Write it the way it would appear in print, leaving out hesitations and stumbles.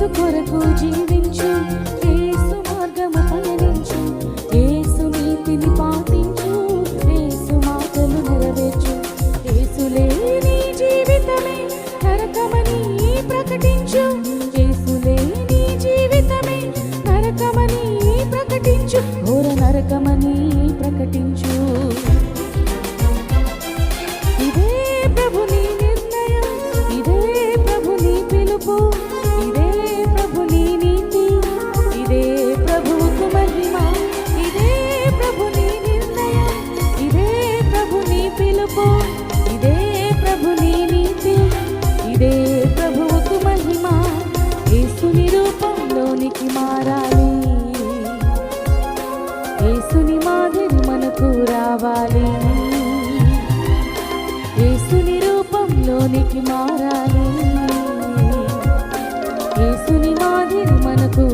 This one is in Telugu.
యేసు కొరకు జీవించు, యేసు మార్గము పయనించు, యేసు నీతిని పాటించు, యేసు మాటలు నెరవేర్చు. యేసు లేని జీవితమే నరకమని ప్రకటించు, యేసు లేని జీవితమే నరకమని ప్రకటించు, ఘోర నరకమని ప్రకటించు. ఇదే ప్రభు నీ నిర్ణయం, ఇదే ప్రభు నీ పిలుపు, ఇదే ప్రభు నీ నీతి, ఇదే ప్రభువుకు మహిమ. ఇదే ప్రభు నీ నిర్ణయం, ఇదే ప్రభు నీ పిలుపు, ఇదే ప్రభు నీ నీతి, ఇదే ప్రభువుకు మహిమ. యేసుని రూపంలోనికి మారాలి, యేసుని మాదిరి మనకు రావాలి, యేసుని రూపంలోనికి మారాలి, యేసుని మాదిరి మనకు